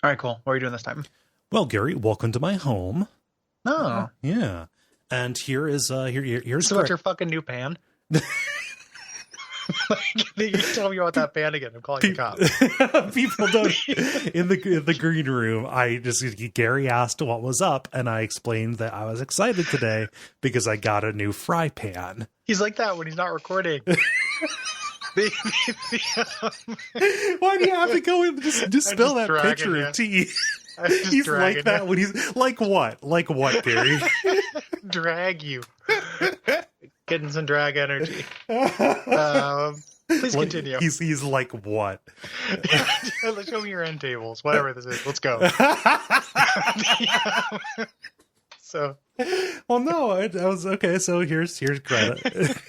All right, cool. What are you doing this time? Well, Gary, welcome to my home. Oh, Yeah. And here's so what's your fucking new pan? You tell me about that pan again. I'm calling the cops. People don't in the green room. Gary asked what was up, and I explained that I was excited today because I got a new fry pan. He's like that when he's not recording. Why do you have to go and just spill that pitcher of tea? He's like that when he's like what? Like what, Gary? Drag you. Getting some drag energy. Please continue. He's like what? Show me your end tables. Whatever this is. Let's go. So, well, no, I was okay. So here's Greta.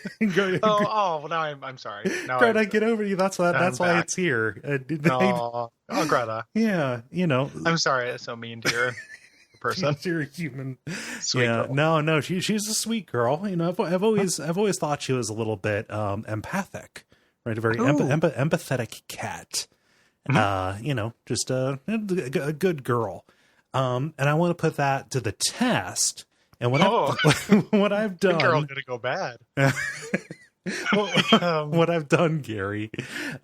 well, now I'm sorry. Now Greta, get over you. That's why it's here. Greta. Yeah, I'm sorry. That's so mean to your person. You're a human. Sweet girl. No. She's a sweet girl. I've always thought she was a little bit empathic, right? A very empathetic cat. Mm-hmm. Just a good girl. And I want to put that to the test. And what I've done, girl gonna go bad. What I've done, Gary,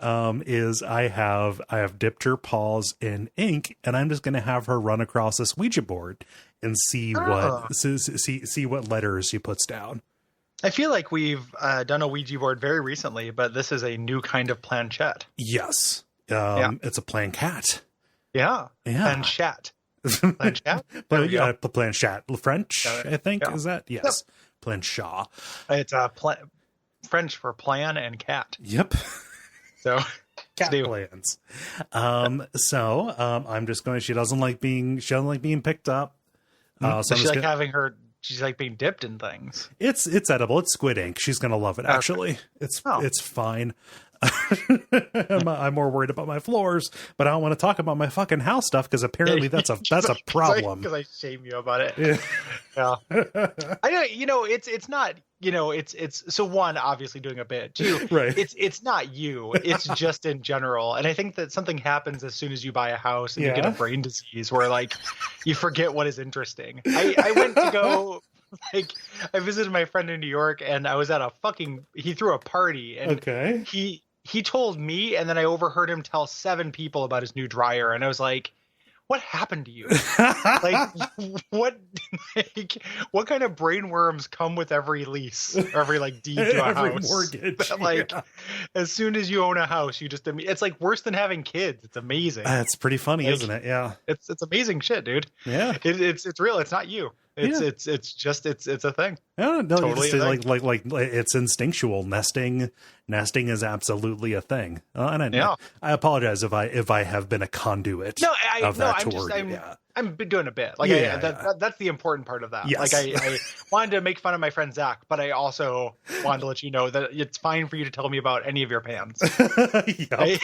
is I have dipped her paws in ink, and I'm just going to have her run across this Ouija board and see what letters she puts down. I feel like we've done a Ouija board very recently, but this is a new kind of planchette. Yes, it's a planchette. Yeah. Planchette. Planchette? Planchette. French, I think, is that? Yes. Yep. Planchette. It's French for plan and cat. Yep. So cat plans. I'm just going. She doesn't like being picked up. So she's like being dipped in things. It's edible. It's squid ink. She's gonna love it. Actually, it's fine. I'm more worried about my floors, but I don't want to talk about my fucking house stuff because apparently that's a problem. Because I shame you about it. Yeah. I know. It's not. It's so one, obviously doing a bit. Two, right. It's not you. It's just in general. And I think that something happens as soon as you buy a house and you get a brain disease where like you forget what is interesting. I went to go. I visited my friend in New York, and I was at he threw a party, and he told me, and then I overheard him tell 7 people about his new dryer, and I was like, what happened to you? What kind of brain worms come with every lease, or every deed to a every house? Mortgage. But, as soon as you own a house, it's like worse than having kids. It's amazing. It's pretty funny, isn't it? Yeah. It's amazing shit, dude. Yeah. It's real. It's not you. It's a thing. No, totally it's instinctual. Nesting is absolutely a thing. And I apologize if I have been a conduit of that toward you. I'm doing a bit. That's the important part of that. Yes. I wanted to make fun of my friend Zach, but I also wanted to let you know that it's fine for you to tell me about any of your pans. That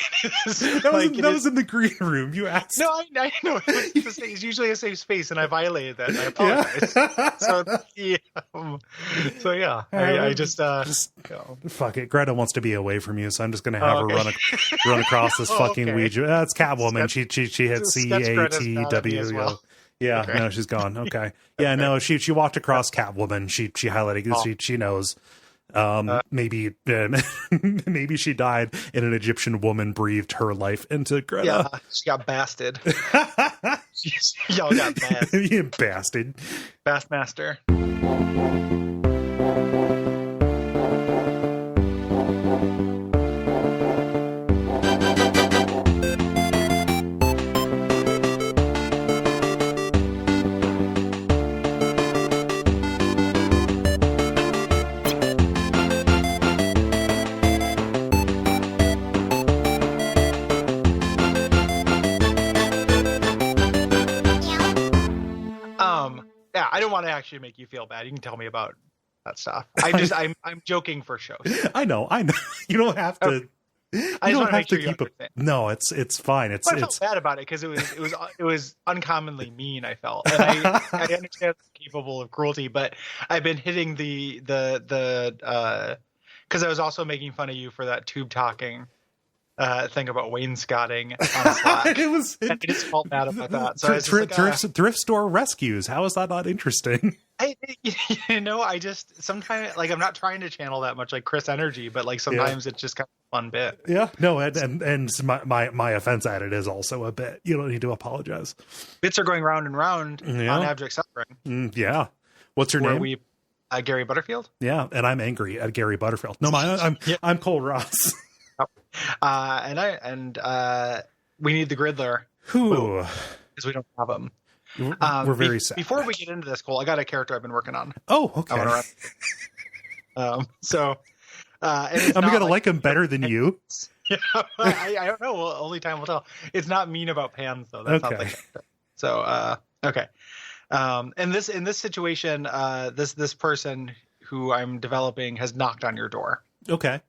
was in the green room. You asked. No, I know. It's usually a safe space, and I violated that. And I apologize. I just fuck it. Greta wants to be away from you, so I'm just going to have her run across this fucking Ouija. That's Catwoman. She hit CATW. Well. Yeah, okay. No, she's gone. Okay. Yeah, no, she walked across Catwoman. She highlighted she knows. Maybe she died and an Egyptian woman breathed her life into Greta. Yeah, she got basted. Y'all got bast. You bastard. Bassmaster. I don't want to actually make you feel bad. You can tell me about that stuff. I'm joking for show. I know. You don't have to. I don't have to keep it. No, it's fine. I felt bad about it because it was uncommonly mean. I felt, and I understand it's capable of cruelty, but I've been hitting the because I was also making fun of you for that tube talking thing about wainscoting on Slack. I just felt bad about that. So thrift store rescues. How is that not interesting? I just sometimes, like, I'm not trying to channel that much like Chris energy, but like sometimes it's just kind of a fun bit. Yeah, no, and my offense at it is also a bit. You don't need to apologize. Bits are going round and round on Abject Suffering. Yeah. What's your name? Gary Butterfield. Yeah, and I'm angry at Gary Butterfield. No, I'm Cole Ross. And we need the Griddler. Who? Because we don't have him. We're very sad. Before we get into this, Cole, I got a character I've been working on. Oh, okay. I'm gonna like him better than you. Yeah, I don't know. Well, only time will tell. It's not mean about pans though. That's not the character. So okay. In this situation, this person who I'm developing has knocked on your door. Okay.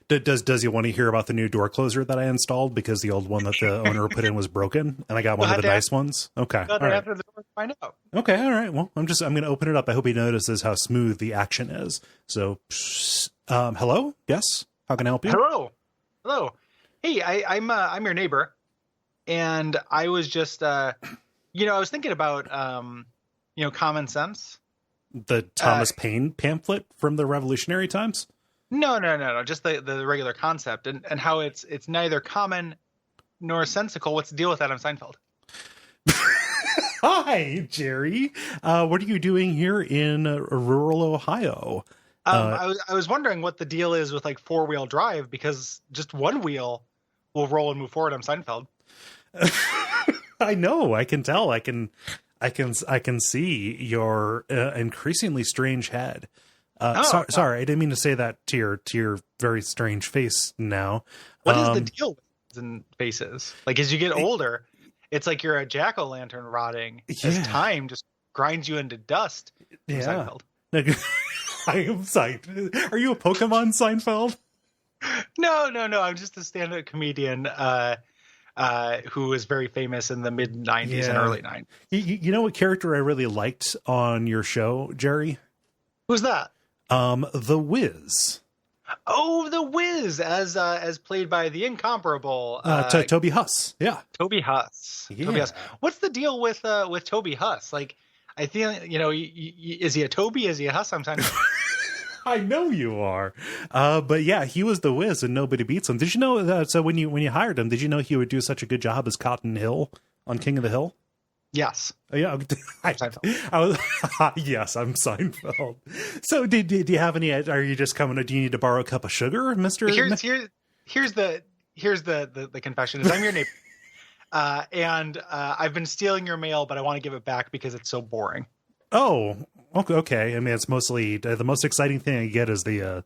Does he want to hear about the new door closer that I installed because the old one that the owner put in was broken and I got one of the nice ones? Okay. All right. After the door, find out. Okay. All right. Well, I'm going to open it up. I hope he notices how smooth the action is. So, hello? Yes. How can I help you? Hello. Hey, I'm your neighbor, and I was just I was thinking about common sense. The Thomas Paine pamphlet from the Revolutionary Times? No. Just the regular concept and how it's neither common nor sensical. What's the deal with Adam Seinfeld? Hi, Jerry. What are you doing here in rural Ohio? I was wondering what the deal is with like 4-wheel drive, because just one wheel will roll and move forward on Seinfeld. I know. I can tell. I can see your increasingly strange head. Sorry, I didn't mean to say that to your very strange face now. What is the deal with heads and faces? Like, as you get older, it's like you're a jack-o'-lantern rotting as time just grinds you into dust. Yeah. I am psyched. Are you a Pokemon, Seinfeld? No. I'm just a stand-up comedian who was very famous in the mid-90s and early 90s. You know what character I really liked on your show, Jerry? Who's that? The Wiz. Oh, the Wiz, as played by the incomparable Toby Huss. Yeah, Toby Huss. Yeah. Toby Huss. What's the deal with Toby Huss? Like, I feel is he a Toby? Is he a Huss? I'm trying to. I know you are, but yeah, he was the Wiz, and nobody beats him. Did you know that? So when you hired him, did you know he would do such a good job as Cotton Hill on King of the Hill? Yes. Yeah, I was. Yes, I'm Seinfeld. So, do you have any? Are you just coming? Do you need to borrow a cup of sugar, Mister? Here's the confession. Is I'm your neighbor, and I've been stealing your mail, but I want to give it back because it's so boring. Oh, okay. I mean, it's mostly the most exciting thing I get is the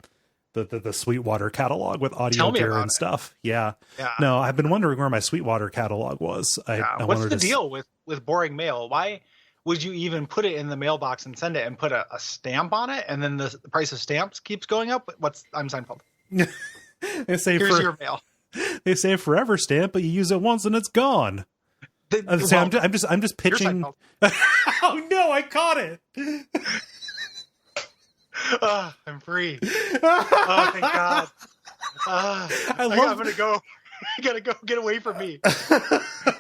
Sweetwater catalog with audio gear and stuff. Yeah. No, I've been wondering where my Sweetwater catalog was. What's the deal with boring mail? Why would you even put it in the mailbox and send it and put a stamp on it, and then the price of stamps keeps going up? I'm Seinfeld. Here's your mail. They say forever stamp, but you use it once and it's gone. I'm just pitching. Oh no, I caught it. I'm free. Oh, thank God. I'm gonna go. I gotta go. Get away from me.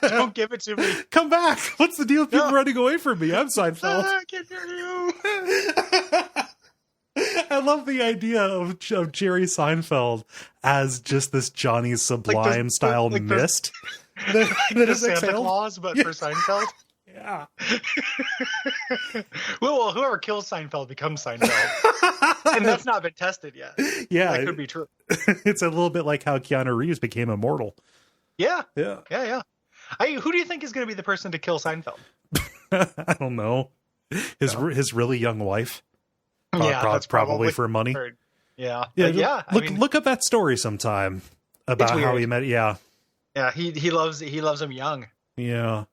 Don't give it to me. Come back. What's the deal with people running away from me? I'm Seinfeld. I can't hear you. I love the idea of Jerry Seinfeld as just this Johnny Sublime style mist. The Santa Claus, but for Seinfeld. Yeah. Well, whoever kills Seinfeld becomes Seinfeld. And that's not been tested yet. Yeah. That could be true. It's a little bit like how Keanu Reeves became immortal. Yeah. Yeah. Who do you think is going to be the person to kill Seinfeld? I don't know. His really young wife. That's probably for money. Yeah. Look up that story sometime about how he met. Yeah. Yeah. He loves him young. Yeah.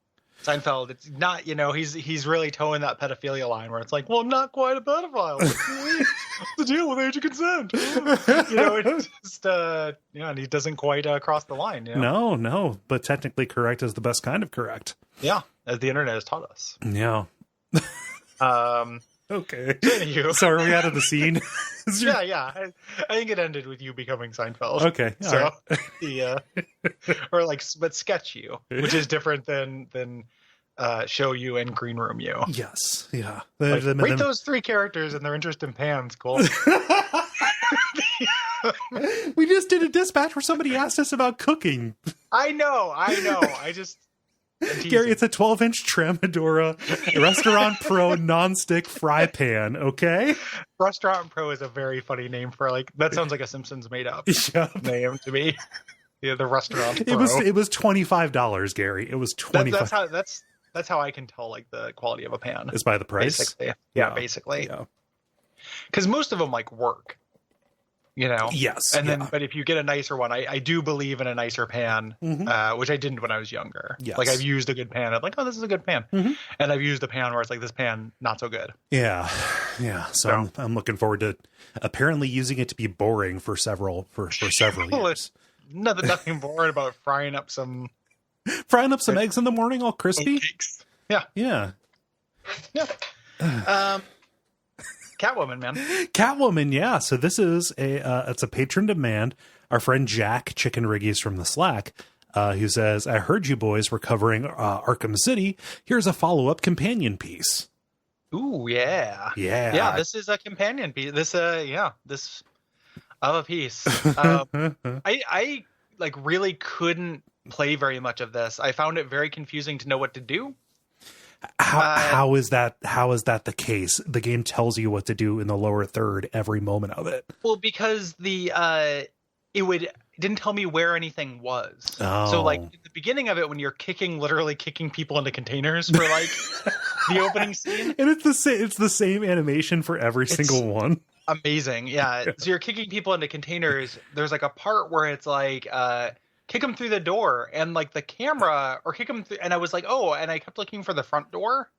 Seinfeld, it's not, he's really towing that pedophilia line where it's like, well, I'm not quite a pedophile. What's the deal with age of consent? It's just, and he doesn't quite cross the line. No, but technically correct is the best kind of correct. Yeah, as the internet has taught us. Yeah. Okay. So, so are we out of the scene? Yeah. I think it ended with you becoming Seinfeld. Okay. So or like, but sketch you, which is different than show you and green room you. Yes. Yeah. Like, rate those 3 characters and their interest in pans, Cole. We just did a dispatch where somebody asked us about cooking. I know. I just Gary, it's a 12-inch Tremadora Restaurant Pro nonstick fry pan, okay? Restaurant Pro is a very funny name for, like, that sounds like a Simpsons made up name to me. Yeah, the Restaurant Pro. It was $25, Gary. It was $25. That's how I can tell, like, the quality of a pan. Is by the price? Basically. Yeah, basically. Yeah. Because most of them, like, work. You know? Yes. And then, but if you get a nicer one, I do believe in a nicer pan, which I didn't when I was younger. Yes. Like, I've used a good pan. I'm like, oh, this is a good pan. And I've used a pan where it's like, this pan, not so good. Yeah. So I'm looking forward to apparently using it to be boring for several years. Nothing boring about frying up some eggs in the morning, all crispy. Yeah. Catwoman, man. Catwoman, yeah. So this is it's a patron demand. Our friend Jack Chicken Riggies from the Slack, who says, "I heard you boys were covering Arkham City. Here's a follow-up companion piece." Ooh, yeah. This is a companion piece. This of a piece. I like really couldn't play very much of this. I found it very confusing to know what to do. How is that the case? The game tells you what to do in the lower third every moment of it. Well, because it didn't tell me where anything was. Oh. So like at the beginning of it, when you're literally kicking people into containers for like the opening scene, and it's the same animation for every single one. Amazing, yeah. So you're kicking people into containers. There's like a part where it's like kick them through the door, and like the camera, or kick them through, and I was like, oh, and I kept looking for the front door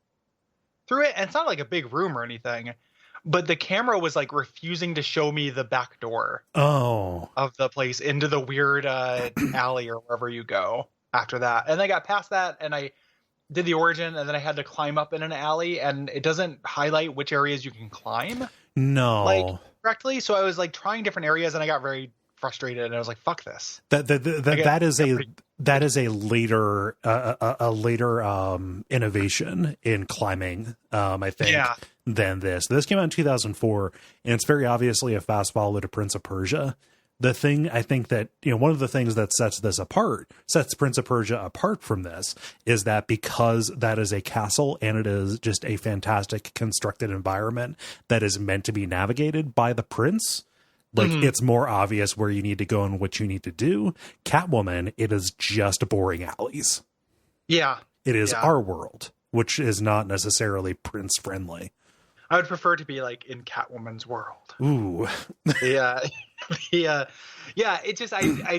through it, and it's not like a big room or anything, but the camera was like refusing to show me the back door of the place into the weird alley or wherever you go after that. And I got past that, and I did the origin, and then I had to climb up in an alley, and it doesn't highlight which areas you can climb correctly. So I was like trying different areas, and I got very frustrated, and I was like, "Fuck this." That is a later innovation in climbing, I think, than this. This came out in 2004, and it's very obviously a fast follow to Prince of Persia. The thing I think that, one of the things that sets Prince of Persia apart from this, is that because that is a castle and it is just a fantastic constructed environment that is meant to be navigated by the prince. Like, it's more obvious where you need to go and what you need to do. Catwoman, it is just boring alleys. Yeah. It is our world, which is not necessarily prince friendly. I would prefer to be like in Catwoman's world. Ooh. Yeah. It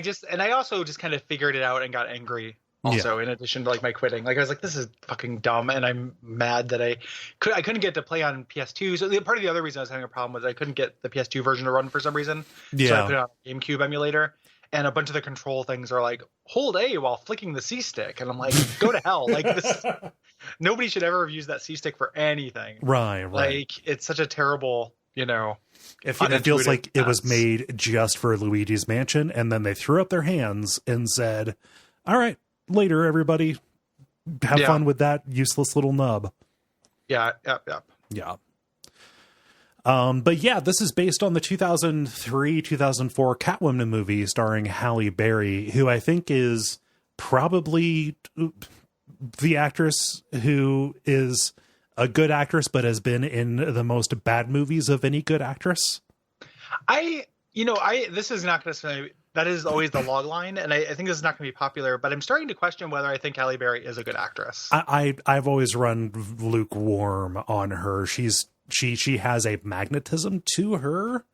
just, and I also just kind of figured it out and got angry also, in addition to like my quitting. Like I was like, this is fucking dumb, and I'm mad that I couldn't get to play on PS2. So part of the other reason I was having a problem was I couldn't get the PS2 version to run for some reason. Yeah. So I put it on a GameCube emulator, and a bunch of the control things are like, hold A while flicking the C stick, and I'm like, go to hell. Like this, nobody should ever have used that C stick for anything. Right. Like it's such a terrible, It feels like it was made just for Luigi's Mansion, and then they threw up their hands and said, all right, later, everybody, have fun with that useless little nub. Yeah. But yeah, this is based on the 2003-2004 Catwoman movie starring Halle Berry, who I think is probably the actress who is a good actress, but has been in the most bad movies of any good actress. This is not going to, that is always the log line, and I think this is not going to be popular, but I'm starting to question whether I think Halle Berry is a good actress. I've always run lukewarm on her. She has a magnetism to her,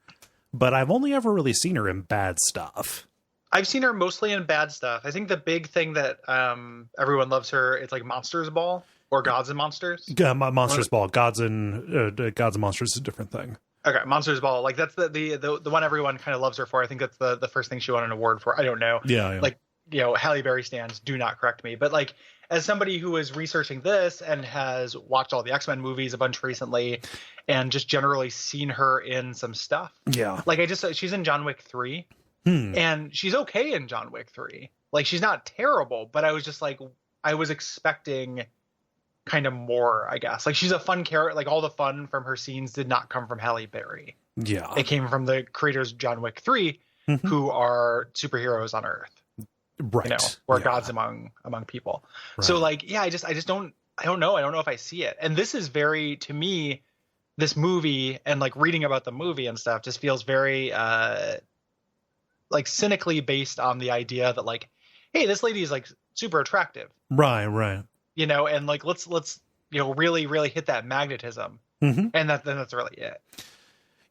but I've only ever really seen her in bad stuff. I've seen her mostly in bad stuff. I think the big thing that everyone loves her, it's like Monsters Ball or Gods and Monsters. Yeah, Monsters Ball. Gods and Monsters is a different thing. Okay, Monsters Ball. Like that's the one everyone kind of loves her for. I think that's the first thing she won an award for. I don't know. Yeah. Like Halle Berry stands, do not correct me. But like, as somebody who is researching this and has watched all the X-Men movies a bunch recently and just generally seen her in some stuff. Yeah. Like she's in John Wick 3 and she's okay in John Wick 3. Like she's not terrible, but I was just like, I was expecting kind of more, I guess. Like she's a fun character. Like all the fun from her scenes did not come from Halle Berry. Yeah. It came from the creators of John Wick 3 who are superheroes on Earth. Right. Or gods among people. Right. So like, I just don't know. I don't know if I see it. And this is very, to me, this movie and like reading about the movie and stuff just feels very like cynically based on the idea that like, hey, this lady is like super attractive. Right. And like, let's really, really hit that magnetism. And then that's really it.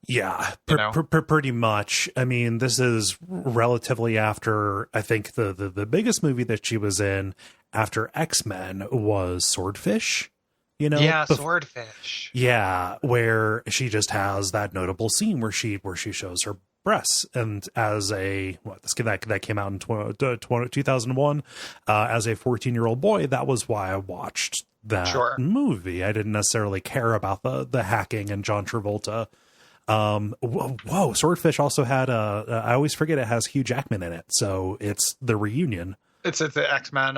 Yeah, pretty much. I mean, this is relatively after, I think the biggest movie that she was in after X-Men was Swordfish, Yeah, Swordfish. Yeah, where she just has that notable scene where she shows her breasts. And as that came out in 2001, as a 14-year-old boy, that was why I watched that movie. I didn't necessarily care about the hacking and John Travolta. Whoa, Swordfish also had I always forget it has Hugh Jackman in it, so it's the reunion. It's the X-Men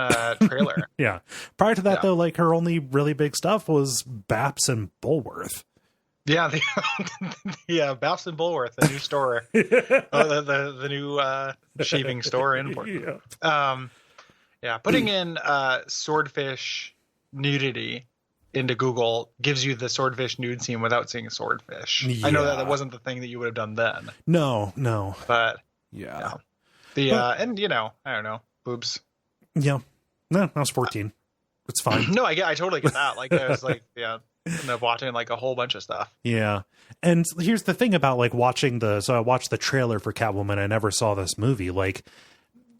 trailer. Yeah. Prior to that though, like her only really big stuff was Baps and Bulworth. Yeah, Baps and Bulworth, the new store. the new shaving store in Portland. Putting in Swordfish nudity into Google gives you the Swordfish nude scene without seeing Swordfish. Yeah. I know that wasn't the thing that you would have done then. No. But yeah. And I don't know, boobs. Yeah. No, I was 14. It's fine. No, I totally get that. Like I was like, end up watching like a whole bunch of stuff. Yeah. And here's the thing about like watching so I watched the trailer for Catwoman. I never saw this movie. Like,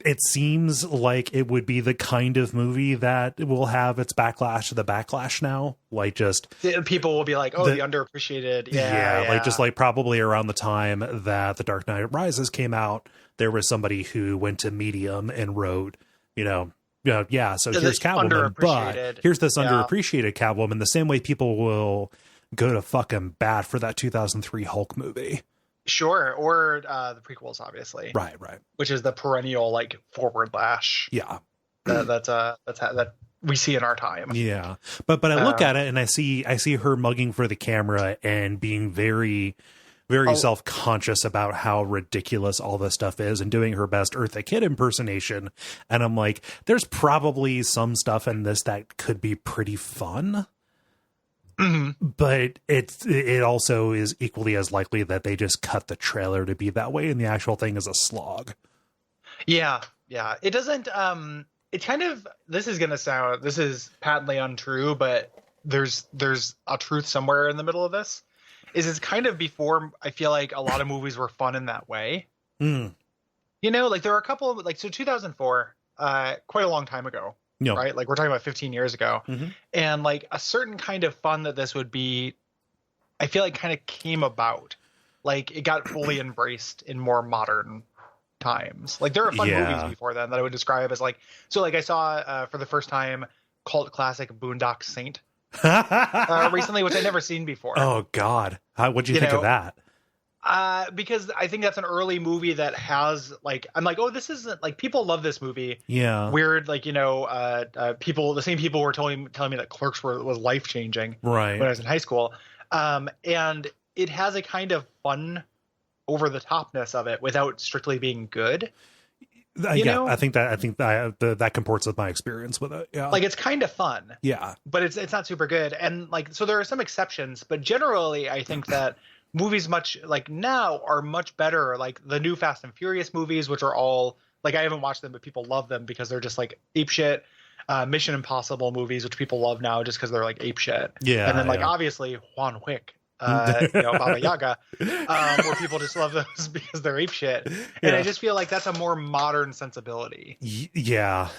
it seems like it would be the kind of movie that will have its backlash to the backlash now. Like just people will be like, the underappreciated. Like just like probably around the time that The Dark Knight Rises came out, there was somebody who went to Medium and wrote, so here's Catwoman, but here's this underappreciated Catwoman, the same way people will go to fucking bat for that 2003 Hulk movie. Sure, or the prequels, obviously. Right. Which is the perennial like forward lash. Yeah, that we see in our time. Yeah, but I look at it and I see her mugging for the camera and being very, very self-conscious about how ridiculous all this stuff is and doing her best Eartha Kitt impersonation. And I'm like, there's probably some stuff in this that could be pretty fun. But it also is equally as likely that they just cut the trailer to be that way and the actual thing is a slog. Yeah. It doesn't it kind of, this is patently untrue, but there's a truth somewhere in the middle of this. It's kind of before I feel like a lot of movies were fun in that way. Like there are a couple of 2004, quite a long time ago. Right? Like we're talking about 15 years ago. And like a certain kind of fun that this would be, I feel like kind of came about. Like it got fully embraced in more modern times. Like there are fun movies before then that I would describe as like, so like I saw for the first time cult classic Boondock Saint recently, which I'd never seen before. Oh God. What'd you think of that? Because I think that's an early movie that has like, I'm like, this isn't like, people love this movie. Yeah. Weird. Like, the same people were telling me that Clerks was life changing right when I was in high school. And it has a kind of fun over the topness of it without strictly being good. I think that comports with my experience with it. Yeah. Like it's kind of fun. Yeah. But it's not super good. And like, so there are some exceptions, but generally I think that movies much like now are much better. Like the new Fast and Furious movies, which are all like, I haven't watched them, but people love them because they're just like ape shit. Mission Impossible movies, which people love now just because they're like ape shit. Yeah. And then like obviously Juan Wick, Baba Yaga, where people just love those because they're ape shit. And I just feel like that's a more modern sensibility. Yeah.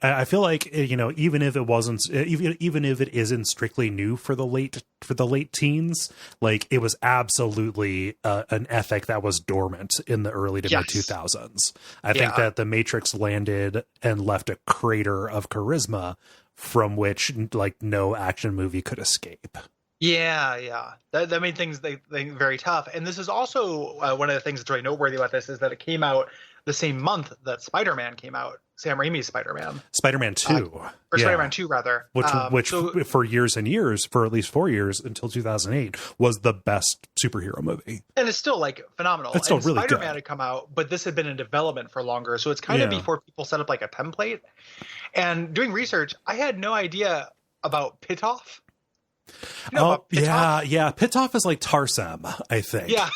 I feel like, even if it wasn't, even if it isn't strictly new for the late teens, like it was absolutely an ethic that was dormant in the early to mid 2000s. I think that The Matrix landed and left a crater of charisma from which like no action movie could escape. Yeah. That made things very tough. And this is also one of the things that's really noteworthy about this is that it came out the same month that Spider-Man came out, Sam Raimi's Spider-Man. Spider-Man 2. Spider-Man 2, rather. Which for years and years, for at least 4 years until 2008, was the best superhero movie. And it's still like phenomenal. It's still and really Spider-Man good. had come out, but this had been in development for longer. So it's kind of before people set up like a template. And doing research, I had no idea about Pitoff. Pitoff is like Tarsem, I think. Yeah,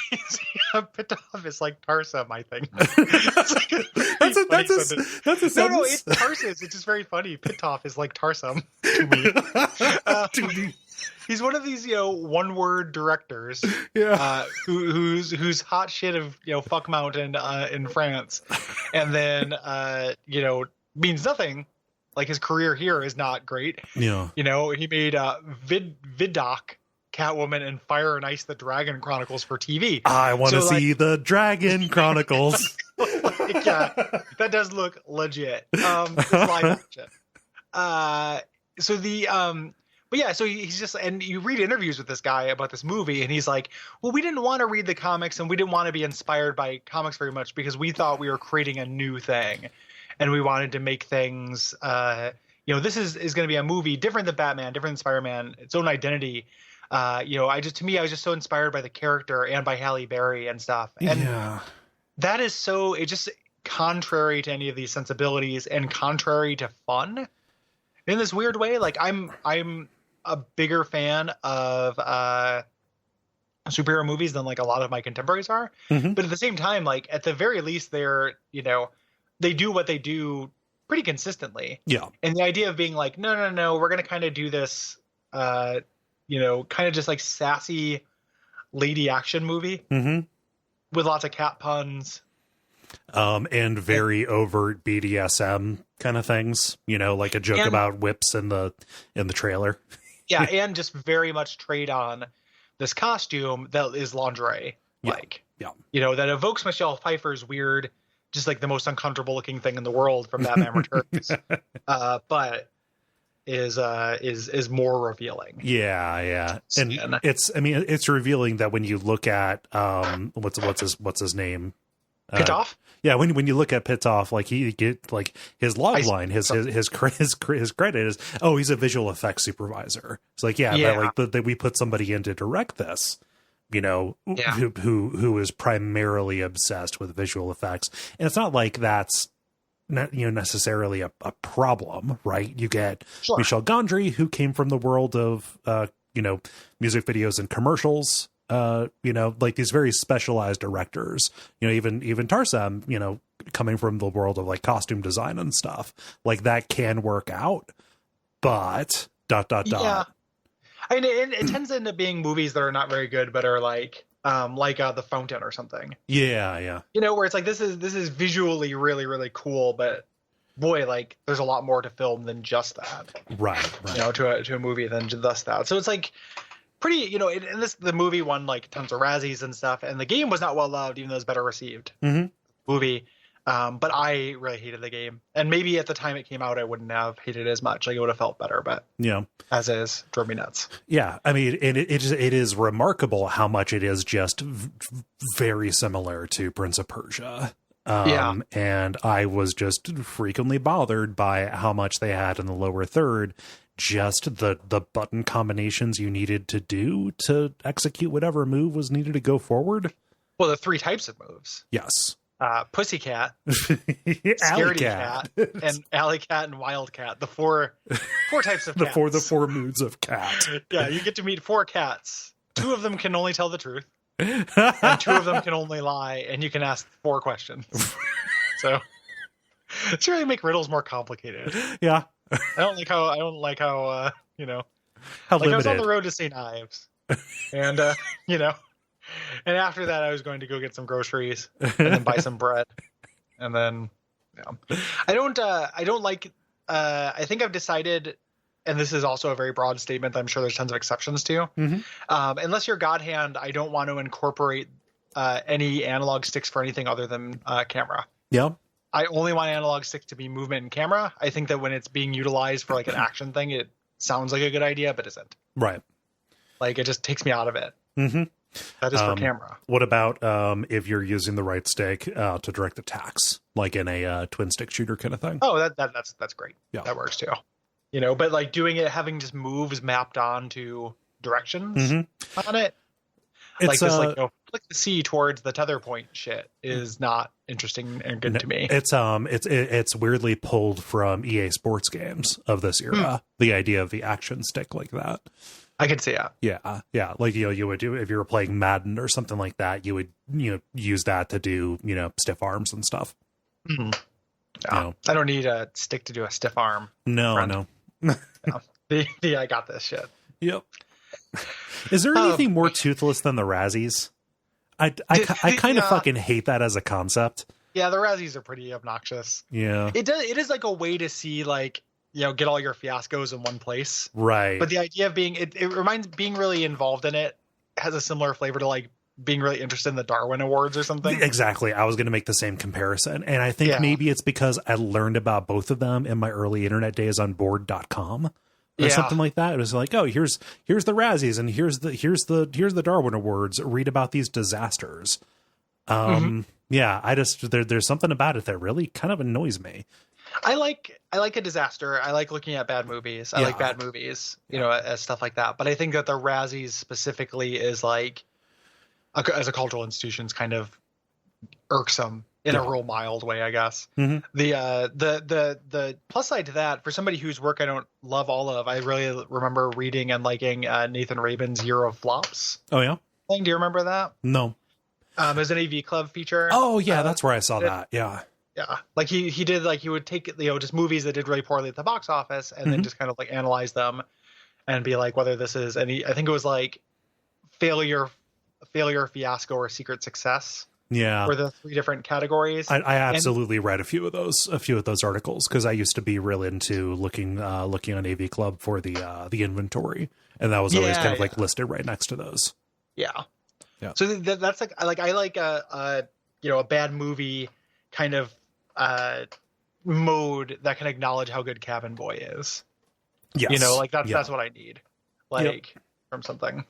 Pitoff is like Tarsem, I think. That's a sentence. No, it's Tarsus. It's just very funny. Pitoff is like Tarsem to me. He's one of these, one-word directors, who's hot shit of, Fuck Mountain in France, and then means nothing. Like his career here is not great. Yeah. He made Vidoc, Catwoman, and Fire and Ice: The Dragon Chronicles for TV. I want to see the Dragon Chronicles. That does look legit. It's live action. So he's just, and you read interviews with this guy about this movie, and he's like, well, we didn't want to read the comics, and we didn't want to be inspired by comics very much because we thought we were creating a new thing. And we wanted to make things, this is going to be a movie different than Batman, different than Spider-Man, its own identity. I was just so inspired by the character and by Halle Berry and stuff. And that is it's just contrary to any of these sensibilities and contrary to fun in this weird way. Like I'm a bigger fan of superhero movies than like a lot of my contemporaries are. Mm-hmm. But at the same time, like at the very least, they're, they do what they do pretty consistently. Yeah. And the idea of being like, no, we're going to kind of do this, kind of just like sassy lady action movie with lots of cat puns. And very overt BDSM kind of things, like a joke about whips in the trailer. Yeah. And just very much trade on this costume that is lingerie. That evokes Michelle Pfeiffer's weird, just like the most uncomfortable looking thing in the world from Batman Returns, but is more revealing. Yeah. And it's revealing that when you look at what's his name? Pitoff? When you look at Pitoff, like he get like his log line, his credit is, he's a visual effects supervisor. It's like that we put somebody in to direct this. Who is primarily obsessed with visual effects. And it's not like that's not, necessarily a problem, right? You get Michel Gondry, who came from the world of, music videos and commercials, like these very specialized directors, even Tarsem, coming from the world of like costume design and stuff, like that can work out, but ... I mean, it tends to end up being movies that are not very good, but are like The Fountain or something. Yeah. Where it's like this is visually really, really cool, but boy, like there's a lot more to film than just that. Right. To a movie than just that. So it's like pretty, the movie won like tons of Razzies and stuff, and the game was not well loved, even though it was better received. Mm-hmm. Movie. But I really hated the game, and maybe at the time it came out, I wouldn't have hated it as much. Like it would have felt better, but as is, drove me nuts. Yeah, I mean, and it is remarkable how much it is just very similar to Prince of Persia. And I was just frequently bothered by how much they had in the lower third. Just the button combinations you needed to do to execute whatever move was needed to go forward. Well, the 3 types of moves. Yes. Pussycat, Scaredy Cat, and Alley Cat and Wildcat. The four types of cats. The four moods of cat. Yeah, you get to meet 4 cats. 2 of them can only tell the truth, and 2 of them can only lie, and you can ask 4 questions. So it's really make riddles more complicated. Yeah, I don't like how how like limited. I was on the road to St. Ives. And, you know, and after that, I was going to go get some groceries and then buy some bread. And then, yeah, I don't like, I think I've decided, and this is also a very broad statement that I'm sure there's tons of exceptions to. Unless you're God Hand, I don't want to incorporate any analog sticks for anything other than camera. Yeah. I only want analog sticks to be movement and camera. I think that when it's being utilized for like an action thing, it sounds like a good idea, but isn't. Right. Like it just takes me out of it. That is for camera. What about if you're using the right stick to direct attacks, like in a twin stick shooter kind of thing? Oh, that's great. Yeah. That works too. You know, but like doing it, having just moves mapped onto directions on it. It's, like this, like, you know, flick the C towards the tether point shit is not interesting and good to me. It's weirdly pulled from EA Sports games of this era. The idea of the action stick like that. I could see it. Yeah. Like, you know, you would do if you were playing Madden or something like that, you would, you know, use that to do, you know, stiff arms and stuff. Yeah. You know. I don't need a stick to do a stiff arm. No. I got this shit. Yep. Is there anything more toothless than the Razzies? I kind of fucking hate that as a concept. Yeah, the Razzies are pretty obnoxious. Yeah. It is like a way to see, like, you know, get all your fiascos in one place. Right. But the idea of being, it reminds, being really involved in it has a similar flavor to like being really interested in the Darwin Awards or something. Exactly. I was going to make the same comparison. And I think maybe it's because I learned about both of them in my early internet days on board.com. Or something like that. It was like, oh, here's the Razzies and here's the Darwin Awards. Read about these disasters. Yeah, I just there's something about it that really kind of annoys me. I like a disaster. I like looking at bad movies. I like bad movies, you know, as stuff like that. But I think that the Razzies specifically is like, as a cultural institution, is kind of irksome in a real mild way, I guess. The plus side to that, for somebody whose work I don't love all of, I really remember reading and liking Nathan Rabin's Year of Flops. Oh yeah, do you remember that? No. It was an AV Club feature. Oh yeah, that's where I saw that. Yeah. Like he did, like he would take, you know, just movies that did really poorly at the box office and then just kind of like analyze them and be like whether this is any. I think it was like failure, fiasco, or secret success. Yeah, were the three different categories. I absolutely read a few of those articles because I used to be real into looking on AV Club for the inventory, and that was always kind of like listed right next to those. Yeah. So that's like I like a you know, a bad movie kind of mode that can acknowledge how good Cabin Boy is. Yes. You know, like that's what I need, like from something.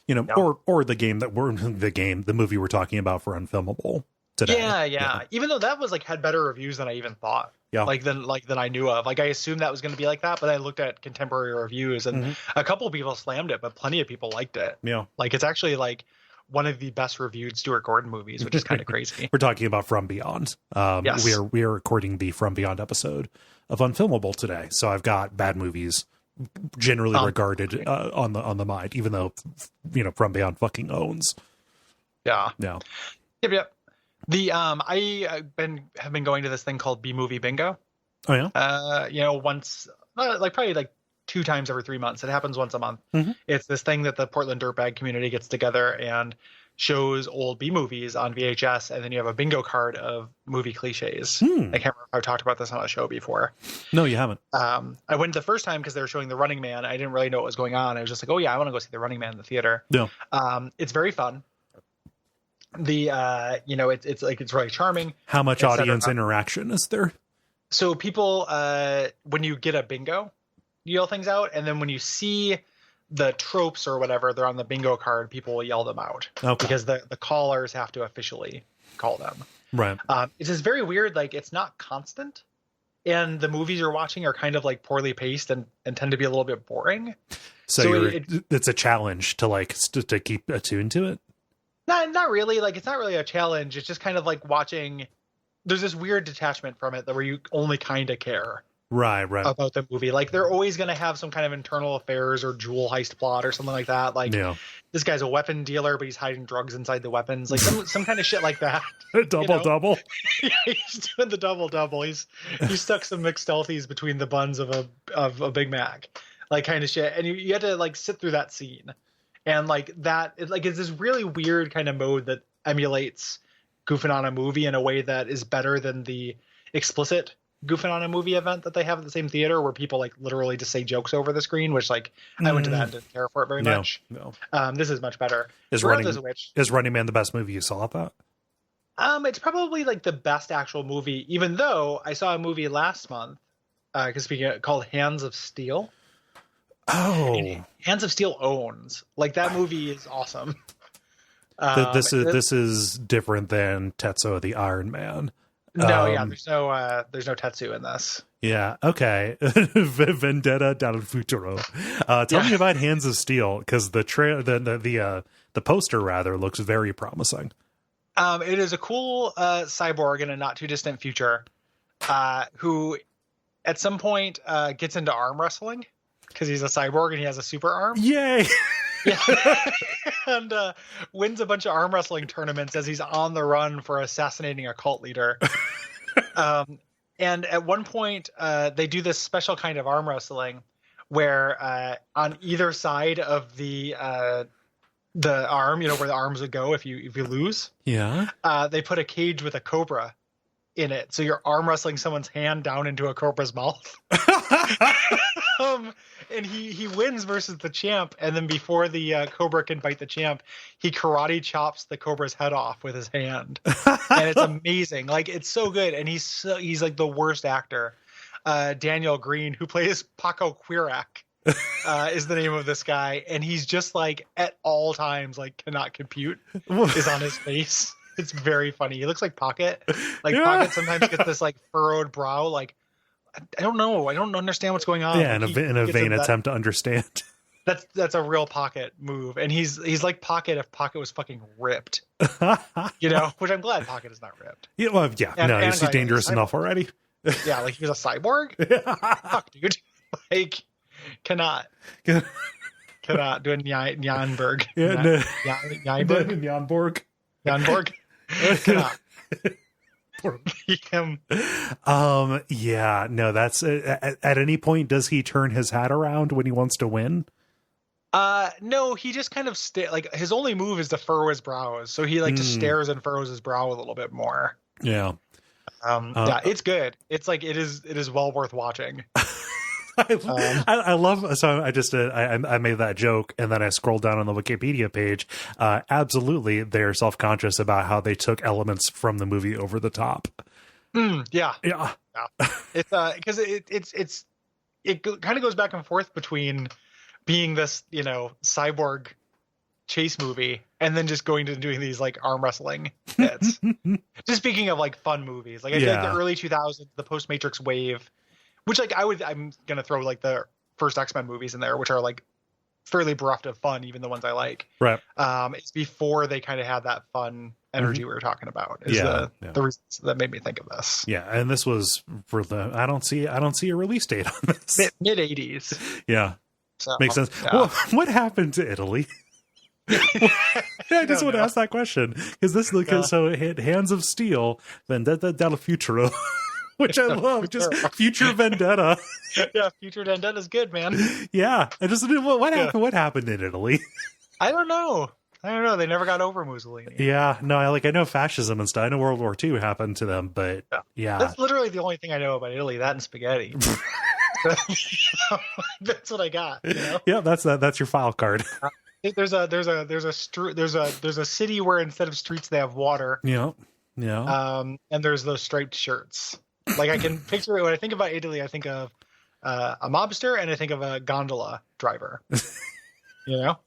You know, or the movie we're talking about for Unfilmable today. Yeah. Even though that was like had better reviews than I even thought. Yeah. Than I knew of. Like I assumed that was going to be like that, but I looked at contemporary reviews and a couple of people slammed it, but plenty of people liked it. Yeah. Like it's actually like one of the best reviewed Stuart Gordon movies, which is kind of crazy. We're talking about From Beyond. Yes. We are recording the From Beyond episode of Unfilmable today. So I've got bad movies generally regarded on the mind, even though, you know, From Beyond fucking owns. Yep. The I have been going to this thing called B Movie Bingo. Oh yeah. You know, once probably 2 times every 3 months. It happens once a month. It's this thing that the Portland Dirtbag community gets together and shows old B movies on VHS, and then you have a bingo card of movie cliches. I can't remember if I've talked about this on a show before. No, you haven't. I went the first time because they were showing The Running Man. I didn't really know what was going on. I was just like, oh yeah, I want to go see The Running Man in the theater. No. It's very fun. The you know, it's really charming. How much audience interaction is there? So people, when you get a bingo, you yell things out, and then when you see the tropes or whatever, they're on the bingo card, people will yell them out. Okay. Because the callers have to officially call them. Right. It's just very weird. Like it's not constant, and the movies you're watching are kind of like poorly paced and tend to be a little bit boring. So it's a challenge to to keep attuned to it. Not really. Like it's not really a challenge. It's just kind of like watching. There's this weird detachment from it that where you only kind of care. Right. About the movie. Like they're always going to have some kind of internal affairs or jewel heist plot or something like that. Like this guy's a weapon dealer, but he's hiding drugs inside the weapons. Like some kind of shit like that. Double. Yeah, he's doing the double. He's stuck some McStealthies between the buns of a Big Mac, like kind of shit. And you had to like sit through that scene. And like that, it's this really weird kind of mode that emulates goofing on a movie in a way that is better than the explicit goofing on a movie event that they have at the same theater, where people like literally just say jokes over the screen, which like I went to that and didn't care for it very much. No. This is much better. Is Running Man the best movie you saw at that? It's probably like the best actual movie, even though I saw a movie last month, called Hands of Steel. Oh, Hands of Steel owns. Like, that movie is awesome. This is different than Tetsuo the Iron Man. No, there's no Tetsu in this. Yeah, okay. Vendetta dal Futuro. Tell me about Hands of Steel, because the poster rather looks very promising. It is a cool cyborg in a not too distant future, who at some point gets into arm wrestling because he's a cyborg and he has a super arm. Yay! Yeah. And wins a bunch of arm wrestling tournaments as he's on the run for assassinating a cult leader. And at one point, they do this special kind of arm wrestling where on either side of the arm, where the arms would go if you lose. Yeah. They put a cage with a cobra in it, so you're arm wrestling someone's hand down into a cobra's mouth. And he wins versus the champ, and then before the cobra can bite the champ, he karate chops the cobra's head off with his hand. And it's amazing. Like, it's so good, and he's like the worst actor. Daniel Green, who plays Paco Quirak, is the name of this guy, and he's just like at all times like cannot compute is on his face. It's very funny. He looks like Pocket. Like, yeah. Pocket sometimes gets this like furrowed brow. Like, I don't know. I don't understand what's going on. Yeah, in a vain attempt to understand. That's a real Pocket move, and he's like Pocket if Pocket was fucking ripped. Which I'm glad Pocket is not ripped. Yeah, well, yeah. And he's dangerous enough already. Yeah, like he was a cyborg. Fuck, dude. Like, cannot do a Nyanberg. Yeah, Nyanborg. Nyanborg. Cannot. Yeah, no, that's at any point does he turn his hat around when he wants to win? No, he just kind of like his only move is to furrow his brows, so he like just stares and furrows his brow a little bit more. Yeah. Yeah, it's good. It's like it is well worth watching. I love, so I just I made that joke and then I scrolled down on the Wikipedia page. Absolutely, they're self-conscious about how they took elements from the movie over the top. Yeah. It's because it kind of goes back and forth between being this cyborg chase movie and then just going to doing these like arm wrestling hits. Just speaking of like fun movies, like I feel like the early 2000s, the post Matrix wave. Which I'm gonna throw like the first X-Men movies in there, which are like fairly bereft of fun, even the ones I like. Right. It's before they kind of had that fun energy we were talking about. The reasons that made me think of this. Yeah, and this was for I don't see a release date on this. Mid 80s. Yeah. So, makes sense. Yeah. Well, what happened to Italy? I just want to ask that question because so it hit Hands of Steel, Vendetta dal Futuro. Which I love, just future vendetta. Yeah, future vendetta is good, man. Yeah, I just what happened. What happened in Italy? I don't know. They never got over Mussolini. Yeah, no, I know fascism and stuff. I know World War II happened to them, but yeah, that's literally the only thing I know about Italy. That and spaghetti. That's what I got. Yeah, that's your file card. There's a city where instead of streets they have water. Yeah. And there's those striped shirts. Like I can picture it when I think about Italy. I think of a mobster and I think of a gondola driver. Yep.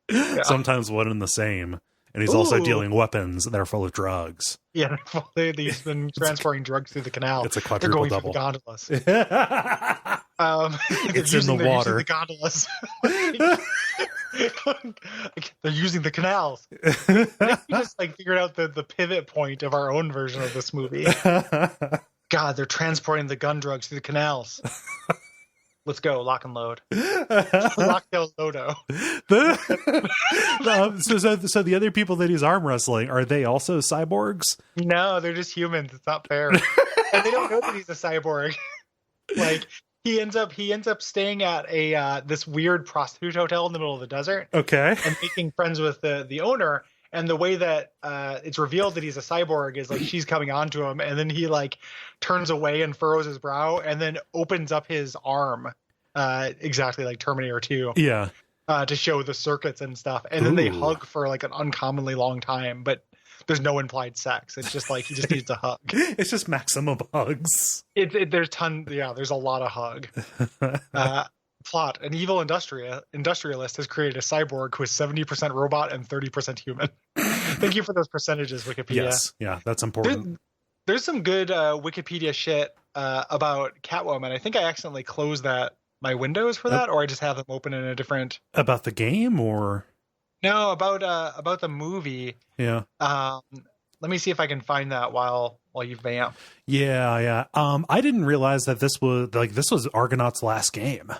Yeah. Sometimes one and the same. And he's also dealing weapons that are full of drugs. Yeah, they've been transporting drugs through the canal. It's a quadruple double. They're going gondolas. It's in the water. The gondolas. They're using the canals. We just figured out the pivot point of our own version of this movie. God, they're transporting the gun drugs through the canals. Let's go, lock and load. Locktail Lodo. So the other people that he's arm wrestling, are they also cyborgs? No, they're just humans. It's not fair. And they don't know that he's a cyborg. he ends up staying at a this weird prostitute hotel in the middle of the desert. Okay. And making friends with the owner. And the way that it's revealed that he's a cyborg is like she's coming on to him, and then he like turns away and furrows his brow, and then opens up his arm, exactly like Terminator 2. Yeah. To show the circuits and stuff, and then they hug for like an uncommonly long time, but there's no implied sex. It's just like he just needs a hug. It's just maximum hugs. There's a lot of hug. Plot: an evil industrialist has created a cyborg who is 70% robot and 30% human. Thank you for those percentages, Wikipedia. Yes, yeah, that's important. There's some good Wikipedia shit about Catwoman. I think I accidentally closed my windows for that, or I just have them open in a different. About the game, or no, about the movie. Yeah. Let me see if I can find that while you vamp. Yeah. I didn't realize that this was Argonaut's last game.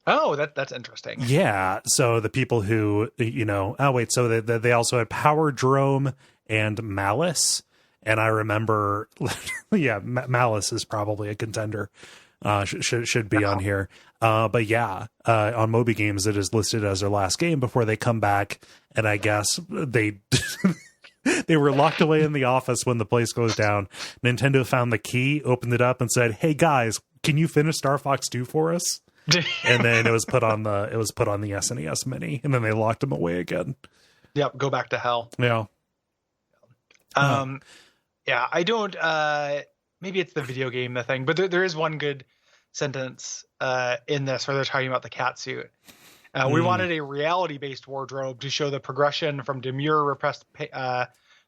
Oh, that's interesting. Yeah. So the people who, so they also had Power Drome and Malice. And I remember, Malice is probably a contender. Should be on here. But yeah, on Moby Games, it is listed as their last game before they come back. And I guess they were locked away in the office when the place goes down. Nintendo found the key, opened it up, and said, "Hey guys, can you finish Star Fox 2 for us?" And then it was put on the SNES Mini, and then they locked them away again. Yep, go back to hell. Yeah. Yeah, I don't. Maybe it's the video game, the thing, but there is one good sentence in this where they're talking about the cat suit. We wanted a reality-based wardrobe to show the progression from demure, repressed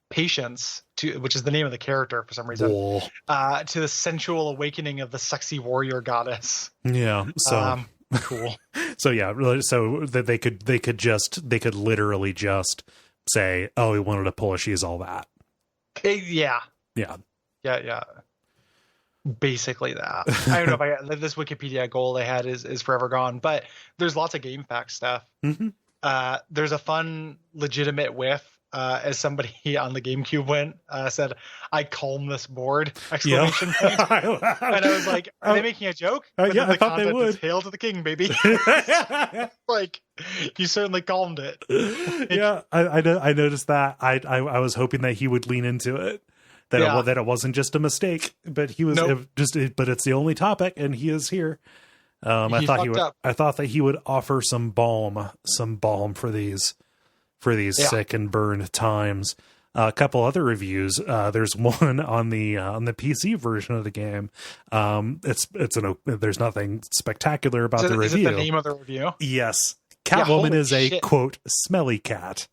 patience to, which is the name of the character for some reason, to the sensual awakening of the sexy warrior goddess. Yeah. So cool. So yeah, so that they could literally just say, "Oh, we wanted to pull a She's All That." Yeah. Basically that. I don't know if this Wikipedia goal they had is forever gone, but there's lots of game fact stuff. Mm-hmm. There's a fun, legitimate whiff. As somebody on the GameCube said, "I calm this board!" Exclamation point. And I was like, "Are they making a joke?" But yeah, I thought they would. Hail to the king, baby! Like, you certainly calmed it. Yeah, I noticed that. I was hoping that he would lean into it. That it wasn't just a mistake, but he was but it's the only topic, and he is here. I thought that he would offer some balm for these sick and burned times. A couple other reviews. There's one on the PC version of the game. There's nothing spectacular about the review. Is it the name of the review? Yes, Catwoman is a quote smelly cat.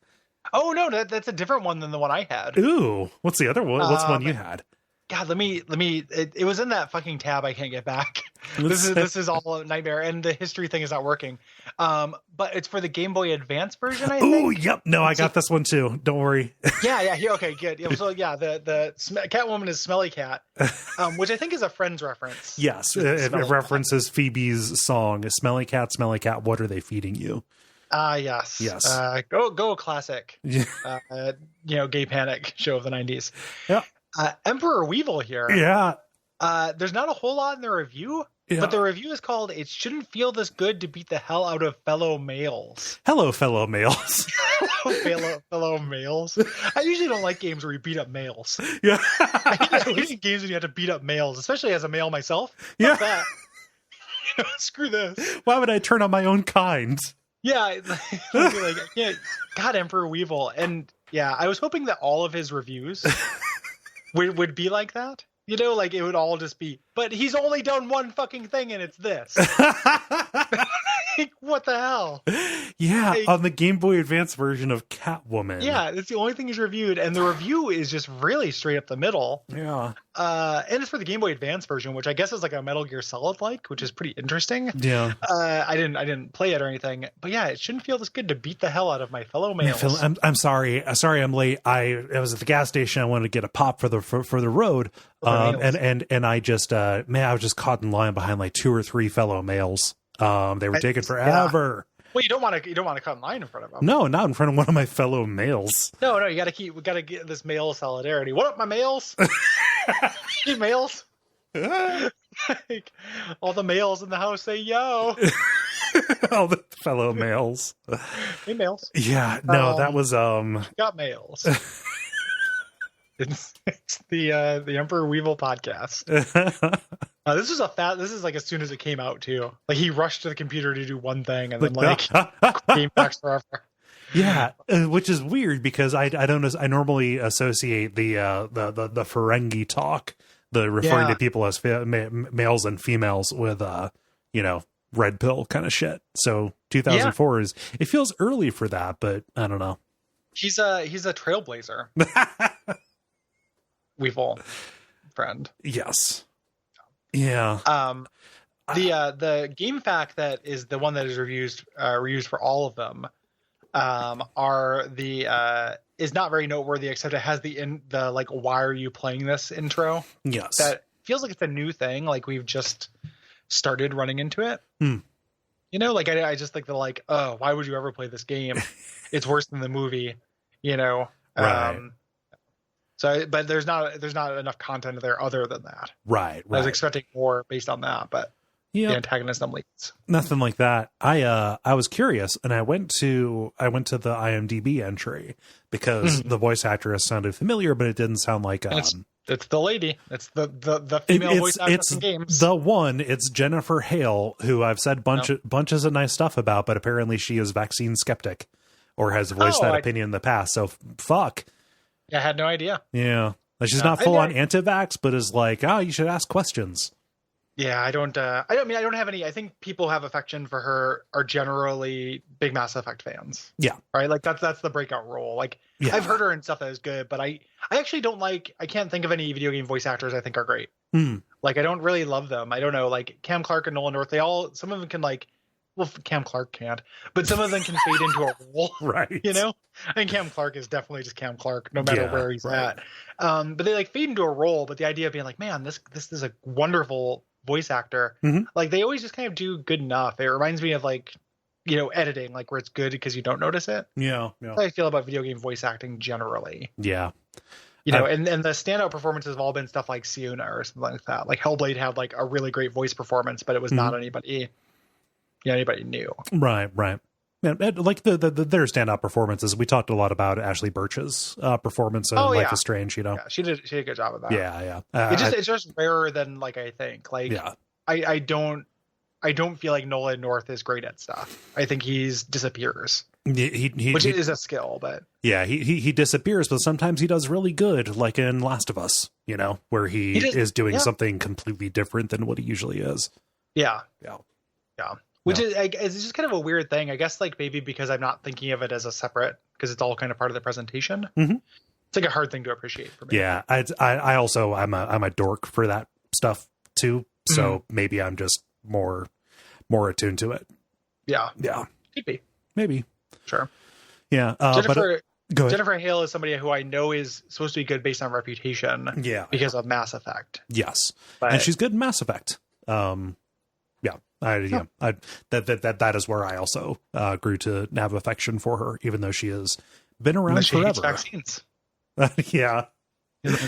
Oh no, that's a different one than the one I had. Ooh, what's the other one? What's one you had? God, let me. It was in that fucking tab I can't get back. This is all a nightmare, and the history thing is not working. But it's for the Game Boy Advance version, I think. Oh, yep. No, I got this one too. Don't worry. Yeah. Here, okay, good. So yeah, the Catwoman is Smelly Cat, which I think is a Friends reference. Yes, it references Phoebe's song, "Smelly Cat, what are they feeding you?" Yes. Go classic. Gay panic show of the 90s. Yeah. Emperor Weevil here. Yeah. There's not a whole lot in the review, but the review is called "It Shouldn't Feel This Good to Beat the Hell Out of Fellow Males." Hello, fellow males. fellow males. I usually don't like games where you beat up males. Yeah. I hate games when you have to beat up males, especially as a male myself. Yeah. That. Screw this. Why would I turn on my own kind? Yeah. God, Emperor Weevil. And yeah, I was hoping that all of his reviews would be like that. Like it would all just be, but he's only done one fucking thing and it's this. What the hell? Yeah, on the Game Boy Advance version of Catwoman. Yeah, it's the only thing he's reviewed, and the review is just really straight up the middle. Yeah. And it's for the Game Boy Advance version, which I guess is like a Metal Gear Solid-like, which is pretty interesting. Yeah. I didn't play it or anything, but yeah, it shouldn't feel this good to beat the hell out of my fellow males. I'm sorry. I'm late. I was at the gas station. I wanted to get a pop for the road. And I just I was just caught in line behind like 2 or 3 fellow males. They were taking forever. Yeah. Well, you don't want to cut in line in front of them. No, not in front of one of my fellow males. No, we got to get this male solidarity. What up, my males? Hey, males. Like, all the males in the house say yo. All the fellow males. Hey, males. Yeah, no, that was got males. It's the Emperor Weevil podcast. This is like as soon as it came out too. Like he rushed to the computer to do one thing and then like came back forever. Yeah, which is weird because I normally associate the Ferengi talk, the referring to people as males and females with red pill kind of shit. So 2004 is, it feels early for that, but I don't know. He's a trailblazer. Weevil friend. Yes. Yeah. The game fact that is the one that is reused for all of them is not very noteworthy, except it has the like, why are you playing this intro? Yes. That feels like it's a new thing. Like we've just started running into it. You know, like I just like oh, why would you ever play this game? It's worse than the movie, you know? Right. But there's not enough content there other than that. Right. I was expecting more based on that, but the antagonism leads. Nothing like that. I was curious, and I went to the IMDb entry because the voice actress sounded familiar, but it didn't sound like it's the lady. It's the female voice actress in games. The one. It's Jennifer Hale, who I've said bunches of nice stuff about, but apparently she is vaccine skeptic or has voiced that opinion in the past. So fuck. Yeah, I had no idea. Yeah, she's not full on anti-vax, but is like, you should ask questions. Yeah, I don't have any. I think people who have affection for her are generally big Mass Effect fans. Yeah. Right? Like that's the breakout role. Like I've heard her in stuff that is good, but I actually don't like, I can't think of any video game voice actors I think are great. Like I don't really love them. I don't know, like Cam Clark and Nolan North, some of them can like, well, Cam Clark can't, but some of them can fade into a role. Right. You know? I think Cam Clark is definitely just Cam Clark, no matter where he's at. But they like fade into a role, but the idea of being like, man, this is a wonderful voice actor. Like they always just kind of do good enough. It reminds me of like, you know, editing, like where it's good because you don't notice it. Yeah. That's how I feel about video game voice acting generally. Yeah. You know, and the standout performances have all been stuff like Siuna or something like that. Like Hellblade had like a really great voice performance, but it was not anybody new. Right. Yeah, like their standout performances. We talked a lot about Ashley Birch's performance in Life is Strange. You know, she did a good job of that. Yeah. It's just rarer than like I think. Like, I don't feel like Nolan North is great at stuff. I think he's disappears, which is a skill. But he disappears, but sometimes he does really good, like in Last of Us. You know, where he is doing something completely different than what he usually is. Yeah. Which is it's just kind of a weird thing, I guess. Like maybe because I'm not thinking of it as a separate, because it's all kind of part of the presentation. It's like a hard thing to appreciate for me. Yeah, I also I'm a dork for that stuff too. So maybe I'm just more attuned to it. Yeah, could be, maybe, sure. Yeah, Jennifer Hale is somebody who I know is supposed to be good based on reputation. Yeah, because of Mass Effect. Yes, and she's good in Mass Effect. That is where I also grew to have affection for her, even though she has been around forever. Hates vaccines. Yeah,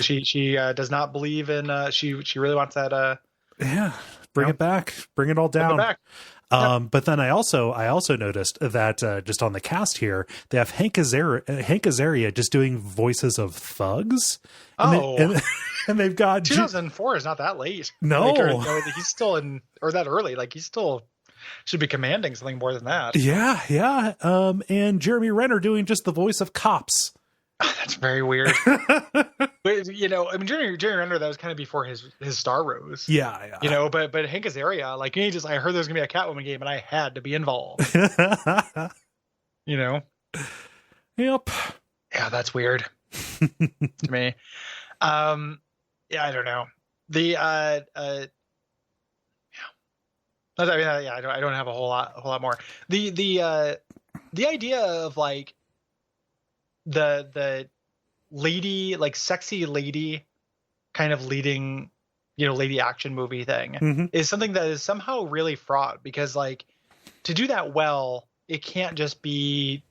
she does not believe in. She really wants that. Bring it back, bring it all down. Bring it back. But then I also noticed that just on the cast here, they have Hank Azaria just doing voices of thugs. And they've got 2004 is not that late. No, he's still in, or that early. Like he still should be commanding something more than that. Yeah. And Jeremy Renner doing just the voice of cops. That's very weird. But, you know, I mean, Jeremy Renner, that was kind of before his star rose. Yeah. You know, but Hank Azaria, like I heard there was gonna be a Catwoman game, and I had to be involved. You know. Yep. Yeah, that's weird to me. Yeah, I don't know. I don't have a whole lot more. The idea of like the lady, like sexy lady kind of leading, you know, lady action movie thing is something that is somehow really fraught, because like to do that well, it can't just be,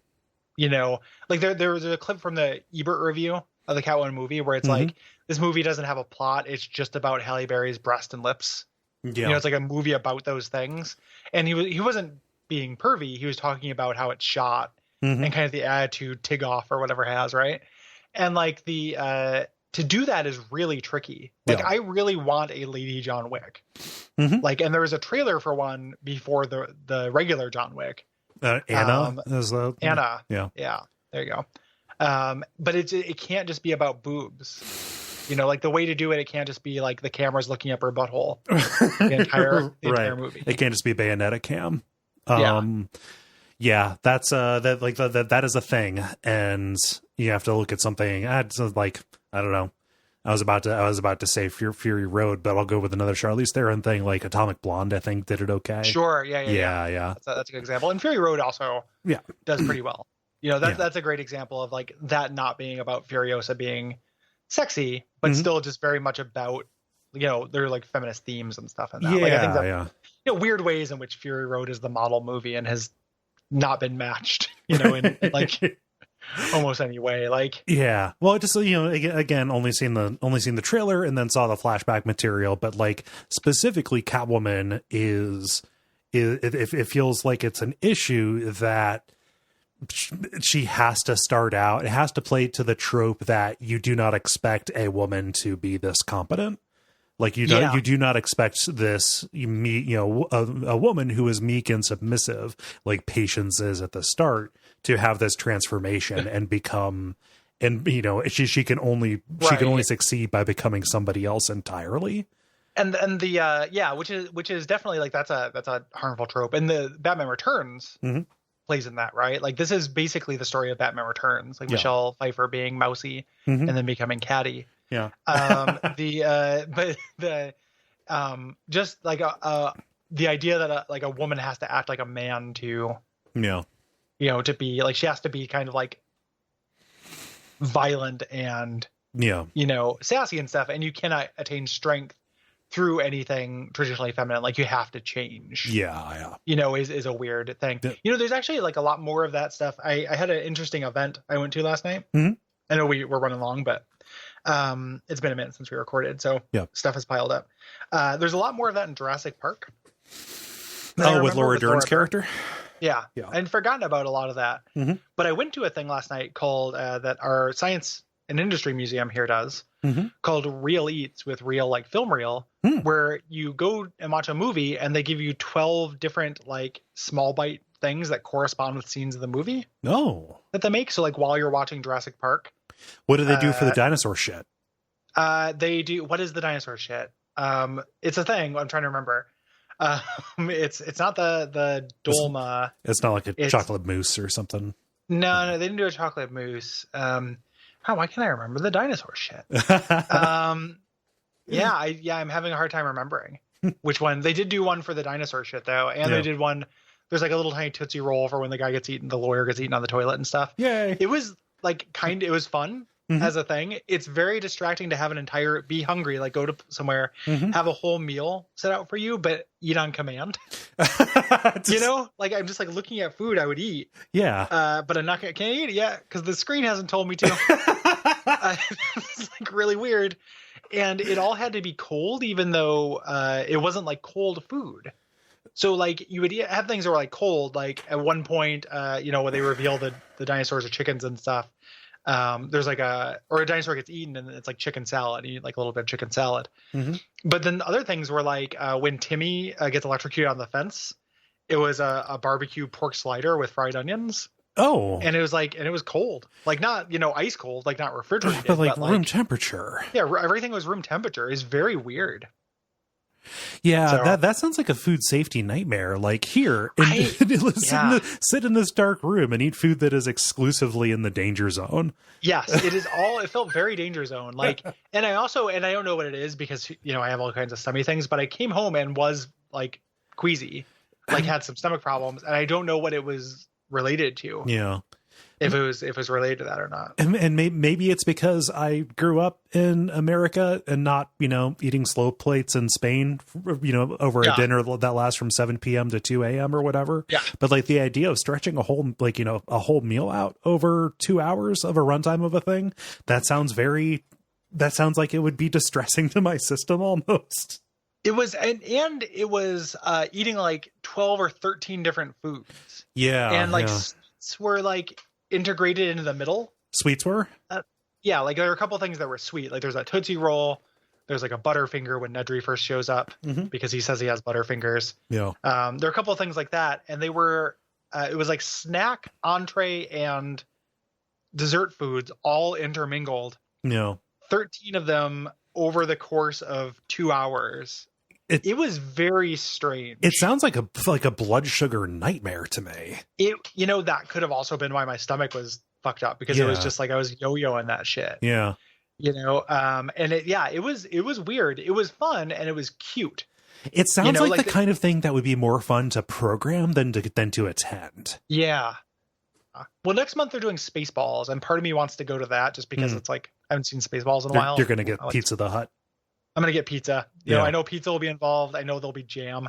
you know, like there was a clip from the Ebert review of the Catwoman movie where it's like, this movie doesn't have a plot. It's just about Halle Berry's breast and lips. Yeah. You know, it's like a movie about those things. And he wasn't being pervy. He was talking about how it's shot and kind of the attitude Tigoff or whatever has, right? And like to do that is really tricky. Like I really want a Lady John Wick. Like, and there was a trailer for one before the regular John Wick. Anna is the Anna. Yeah. There you go. But it can't just be about boobs. You know, like the way to do it can't just be like the camera's looking up her butthole. The entire movie. It can't just be Bayonetta cam. Yeah, that's that is a thing, and you have to look at something. Like, I don't know. I was about to say Fury Road, but I'll go with another Charlize Theron thing, like Atomic Blonde. I think did it okay. Sure, yeah. That's a good example. And Fury Road also does pretty well. You know, that's a great example of like that not being about Furiosa being sexy, but still just very much about, you know, there are like feminist themes and stuff in that. Like I think that, you know, weird ways in which Fury Road is the model movie and has not been matched, you know, in like almost any way. Like, yeah, well, just, you know, again, only seen the trailer and then saw the flashback material, but like specifically Catwoman it feels like it's an issue that she has to start out, it has to play to the trope that you do not expect a woman to be this competent. Like you do not expect this, a woman who is meek and submissive, like Patience is at the start, to have this transformation and become, and you know, she can only succeed by becoming somebody else entirely. And the which is definitely like that's a harmful trope. And the Batman Returns plays in that, right? Like this is basically the story of Batman Returns, like Michelle Pfeiffer being mousy and then becoming catty. Yeah. Just like the idea that like a woman has to act like a man to, you know, to be like, she has to be kind of like violent and, you know, sassy and stuff. And you cannot attain strength through anything traditionally feminine. Like you have to change. You know, is a weird thing. You know, there's actually like a lot more of that stuff. I had an interesting event I went to last night. I know we're running long, but it's been a minute since we recorded, so stuff has piled up. There's a lot more of that in Jurassic Park. With Laura Dern's character? Yeah. I'd forgotten about a lot of that. But I went to a thing last night called that our Science and Industry Museum here does, called Reel Eats, with real like film reel, where you go and watch a movie and they give you 12 different like small bite things that correspond with scenes of the movie that they make. So like while you're watching Jurassic Park, what do they do for the dinosaur shit? They do. What is the dinosaur shit? It's a thing. I'm trying to remember. It's not the dolma. It's not like a chocolate mousse or something. No, they didn't do a chocolate mousse. Why can't I remember the dinosaur shit? I'm having a hard time remembering which one. They did do one for the dinosaur shit though, and they did one. There's like a little tiny Tootsie Roll for when the guy gets eaten, the lawyer gets eaten on the toilet and stuff. Yay! It was like it was fun as a thing. It's very distracting to have be hungry, like go to somewhere, have a whole meal set out for you, but eat on command. You know, like I'm just like looking at food I would eat. But I'm not gonna, can I eat it yet? Because the screen hasn't told me to. It's like really weird. And it all had to be cold, even though it wasn't like cold food. So like you would have things that were like cold, like at one point, you know, when they reveal the dinosaurs are chickens and stuff, there's like a dinosaur gets eaten and it's like chicken salad. You eat like a little bit of chicken salad. But then other things were like when Timmy gets electrocuted on the fence, it was a barbecue pork slider with fried onions. And it was like, and it was cold, like not, you know, ice cold, like not refrigerated, but like room temperature. Yeah, everything was room temperature. It's very weird. Yeah, so, that sounds like a food safety nightmare. Like here, sit in this dark room and eat food that is exclusively in the danger zone. Yes, it is all. It felt very danger zone. Like, and I don't know what it is because, you know, I have all kinds of stomach things. But I came home and was like queasy, like had some stomach problems, and I don't know what it was related to. Yeah. If it was related to that or not. And maybe it's because I grew up in America and not, you know, eating slow plates in Spain, you know, over a dinner that lasts from 7 p.m. to 2 a.m. or whatever. Yeah. But like the idea of stretching a whole meal out over 2 hours of a runtime of a thing, that sounds like it would be distressing to my system almost. It was, and it was eating like 12 or 13 different foods. Yeah. And like sweets were like integrated into the middle. Sweets were? Yeah, like there are a couple things that were sweet. Like there's a Tootsie Roll. There's like a Butterfinger when Nedry first shows up because he says he has Butterfingers. Yeah. There are a couple of things like that. And they were, it was like snack, entree, and dessert foods all intermingled. Yeah. 13 of them over the course of 2 hours. It was very strange. It sounds like a blood sugar nightmare to me. That could have also been why my stomach was fucked up because it was just like I was yo-yoing that shit. Yeah. And it was weird. It was fun and it was cute. It sounds like the kind of thing that would be more fun to program than to attend. Yeah. Well, next month they're doing Spaceballs, and part of me wants to go to that just because it's like I haven't seen Spaceballs in a while. You're going to get Pizza the Hut. I'm going to get pizza. I know pizza will be involved. I know there'll be jam.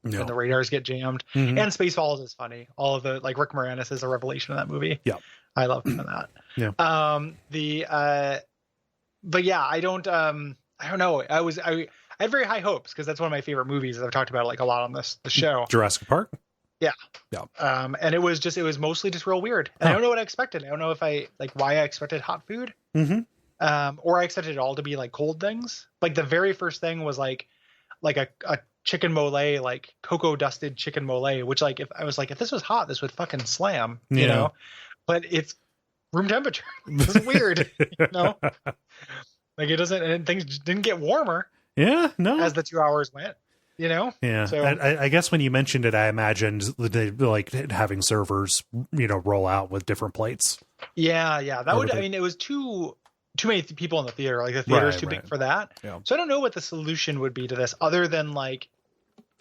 And the radars get jammed. And Spaceballs is funny. All of the, like, Rick Moranis is a revelation in that movie. Yeah. I love him in that. Yeah. But yeah, I don't know. I had very high hopes because that's one of my favorite movies. I've talked about it like a lot on the show. Jurassic Park? Yeah. Yeah. And it was mostly just real weird. And I don't know what I expected. I don't know if why I expected hot food. Or I expected it all to be like cold things. Like the very first thing was like a chicken mole, like cocoa dusted chicken mole, which like if this was hot, this would fucking slam, you know? But it's room temperature. It's weird, Like it doesn't, and things didn't get warmer. Yeah, no. As the 2 hours went, Yeah. So I guess when you mentioned it, I imagined like having servers, roll out with different plates. Yeah. That would, it was too many people in the theater. Like the theater is too big for that. Yeah. So I don't know what the solution would be to this other than like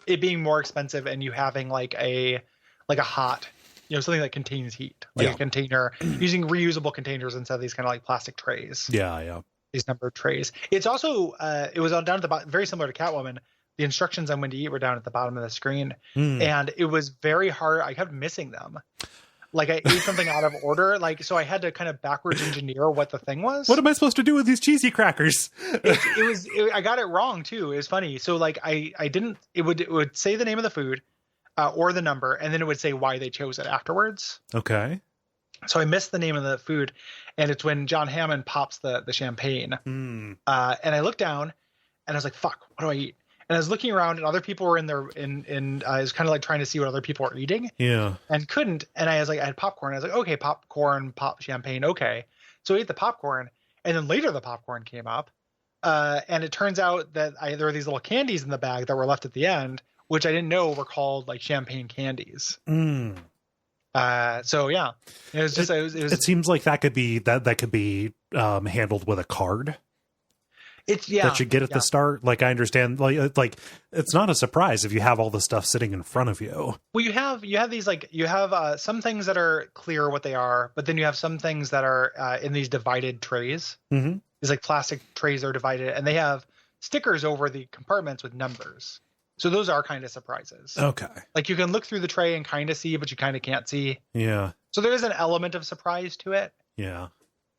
it being more expensive and you having like a hot, something that contains heat, like a container, using reusable containers instead of these kind of like plastic trays. Yeah. These numbered trays. It's also, it was down at the bottom, very similar to Catwoman. The instructions on when to eat were down at the bottom of the screen. And it was very hard. I kept missing them. Like I ate something out of order. Like, so I had to kind of backwards engineer what the thing was. What am I supposed to do with these cheesy crackers? I got it wrong too. It was funny. So like I didn't, it would say the name of the food or the number, and then it would say why they chose it afterwards. Okay. So I missed the name of the food, and it's when John Hammond pops the champagne. And I looked down and I was like, fuck, what do I eat? And I was looking around and other people were I was kind of like trying to see what other people were eating. Yeah. And couldn't. And I was like, I had popcorn. I was like, okay, popcorn, pop champagne. Okay. So I ate the popcorn. And then later the popcorn came up. And it turns out that there were these little candies in the bag that were left at the end, which I didn't know were called like champagne candies. So yeah, it was just, it seems like that could be handled with a card. That you get at the start. Like I understand, like it's not a surprise if you have all the stuff sitting in front of you. Well, you have these some things that are clear what they are, but then you have some things that are in these divided trays. These like plastic trays are divided, and they have stickers over the compartments with numbers. So those are kind of surprises. Okay. Like you can look through the tray and kind of see, but you kind of can't see. Yeah. So there is an element of surprise to it. Yeah.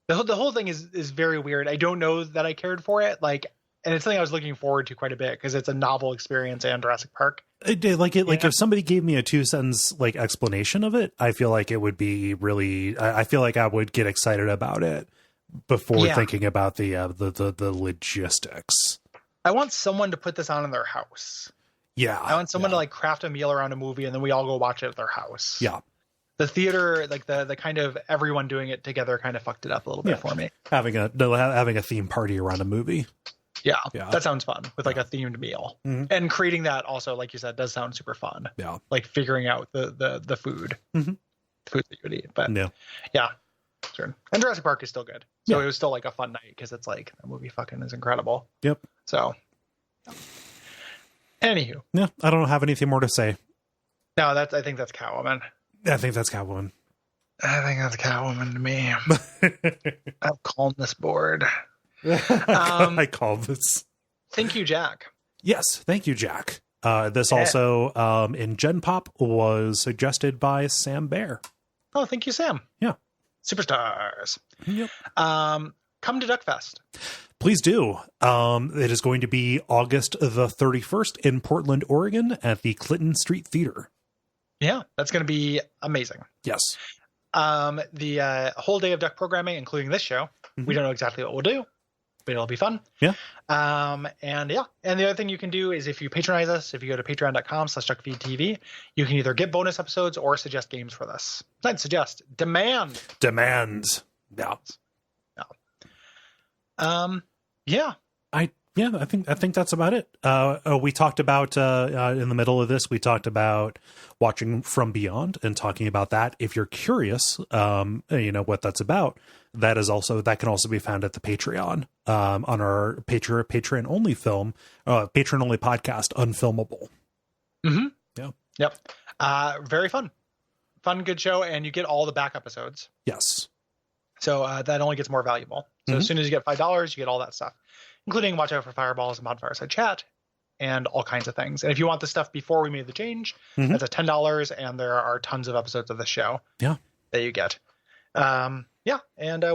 The whole thing is very weird. I don't know that I cared for it. Like, and it's something I was looking forward to quite a bit because it's a novel experience and Jurassic Park. Like if somebody gave me a 2-sentence like explanation of it, I feel like it would be really. I feel like I would get excited about it before thinking about the logistics. I want someone to put this on in their house. Yeah. I want someone to like craft a meal around a movie and then we all go watch it at their house. Yeah. The theater, like the kind of everyone doing it together kind of fucked it up a little bit for me. Having a theme party around a movie. Yeah. That sounds fun with like a themed meal. And creating that also, like you said, does sound super fun. Yeah. Like figuring out the food. The food that you would eat. But yeah. Sure. And Jurassic Park is still good. So it was still like a fun night because it's like that movie fucking is incredible. Yep. So anywho. Yeah, I don't have anything more to say. No, I think that's Catwoman. I think that's Catwoman. I think that's Catwoman to me. I've calmed this board. I called this. Thank you, Jack. Yes, thank you, Jack. This also in Gen Pop was suggested by Sam Bear. Oh, thank you, Sam. Yeah. Superstars. Yep. Come to Duckfest. Please do. It is going to be August the 31st in Portland, Oregon at the Clinton Street Theater. Yeah, that's going to be amazing. Yes. The whole day of duck programming, including this show, we don't know exactly what we'll do, but it'll be fun. Yeah. And the other thing you can do is if you patronize us, if you go to patreon.com/Duckfeed.tv, you can either get bonus episodes or suggest games for this. Not suggest, demand. Yeah. Yeah. I think that's about it. We talked about in the middle of this, we talked about watching From Beyond and talking about that. If you're curious, what that's about, that can also be found at the Patreon on our Patreon only Patreon only podcast, Unfilmable. Mm-hmm. Yeah. Yep. Very fun, good show, and you get all the back episodes. Yes. So that only gets more valuable. So as soon as you get $5, you get all that stuff, including Watch Out for Fireballs and Mod Fireside Chat and all kinds of things. And if you want the stuff before we made the change, that's at $10, and there are tons of episodes of the show that you get. And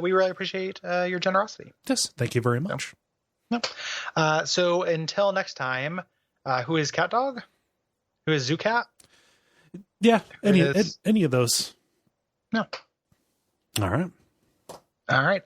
we really appreciate your generosity. Yes, thank you very much. So until next time, who is Cat Dog? Who is Zoo Cat? Yeah, any of those. No. All right. All right.